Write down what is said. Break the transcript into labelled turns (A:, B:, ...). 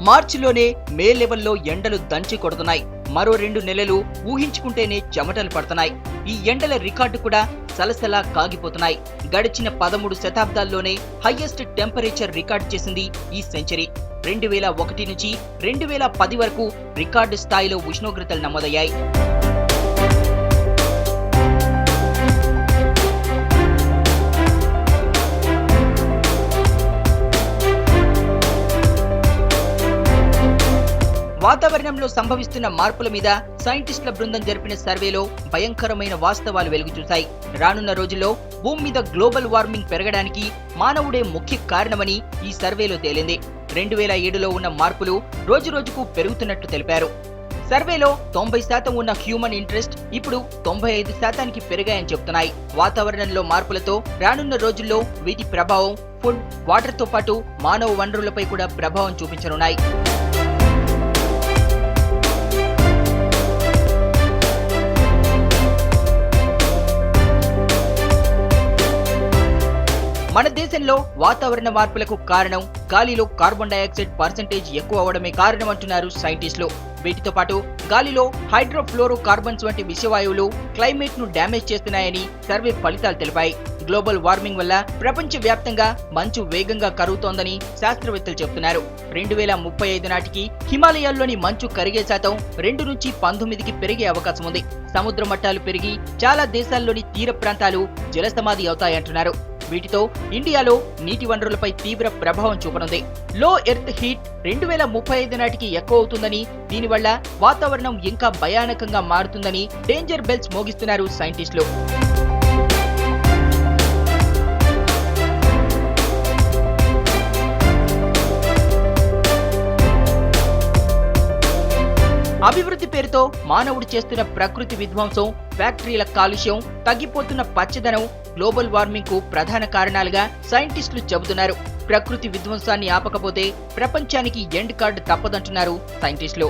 A: మార్చిలోనే మే లెవెల్లో ఎండలు దంచి కొడుతున్నాయి. మరో 2 నెలలు ఊహించుకుంటేనే చెమటలు పడుతున్నాయి. ఈ ఎండల రికార్డు కూడా సలసలా కాగిపోతున్నాయి. గడిచిన 13 శతాబ్దాల్లోనే హైయెస్ట్ టెంపరేచర్ రికార్డు చేసింది ఈ సెంచరీ. 2001 నుంచి 2010 వరకు రికార్డు స్థాయిలో ఉష్ణోగ్రతలు నమోదయ్యాయి. వాతావరణంలో సంభవిస్తున్న మార్పుల మీద సైంటిస్టుల బృందం జరిపిన సర్వేలో భయంకరమైన వాస్తవాలు వెలుగుచూశాయి. రానున్న రోజుల్లో భూమి మీద గ్లోబల్ వార్మింగ్ పెరగడానికి మానవుడే ముఖ్య కారణమని ఈ సర్వేలో తేలింది. 2007లో ఉన్న మార్పులు రోజురోజుకు పెరుగుతున్నట్లు తెలిపారు. సర్వేలో 90% ఉన్న హ్యూమన్ ఇంట్రెస్ట్ ఇప్పుడు 95%కి పెరిగాయని చెబుతున్నాయి. వాతావరణంలో మార్పులతో రానున్న రోజుల్లో వీటి ప్రభావం ఫుడ్, వాటర్తో పాటు మానవ వనరులపై కూడా ప్రభావం చూపించనున్నాయి. మన దేశంలో వాతావరణ మార్పులకు కారణం గాలిలో కార్బన్ డయాక్సైడ్ పర్సెంటేజ్ ఎక్కువ అవడమే కారణమంటున్నారు సైంటిస్టులు. వీటితో పాటు గాలిలో హైడ్రోఫ్లోరో కార్బన్స్ వంటి విషవాయువులు క్లైమేట్ ను డ్యామేజ్ చేస్తున్నాయని సర్వే ఫలితాలు తెలిపాయి. గ్లోబల్ వార్మింగ్ వల్ల ప్రపంచ వ్యాప్తంగా మంచు వేగంగా కరుగుతోందని శాస్త్రవేత్తలు చెబుతున్నారు. 2035 నాటికి హిమాలయాల్లోని మంచు కరిగే శాతం 2 నుంచి 19కి పెరిగే అవకాశం ఉంది. సముద్ర మట్టాలు పెరిగి చాలా దేశాల్లోని తీర ప్రాంతాలు జలసమాధి అవుతాయంటున్నారు. వీటితో ఇండియాలో నీటి వనరులపై తీవ్ర ప్రభావం చూపనుంది. లో ఎర్త్ హీట్ 2035 నాటికి ఎక్కువ అవుతుందని, దీనివల్ల వాతావరణం ఇంకా భయానకంగా మారుతుందని డేంజర్ బెల్స్ మోగిస్తున్నారు సైంటిస్టులు. అభివృద్ధి పేరుతో మానవుడు చేస్తున్న ప్రకృతి విధ్వంసం, ఫ్యాక్టరీల కాలుష్యం, తగ్గిపోతున్న పచ్చదనం గ్లోబల్ వార్మింగ్ కు ప్రధాన కారణాలుగా సైంటిస్టులు చెబుతున్నారు. ప్రకృతి విధ్వంసాన్ని ఆపకపోతే ప్రపంచానికి ఎండ్ కార్డ్ తప్పదంటున్నారు సైంటిస్టులు.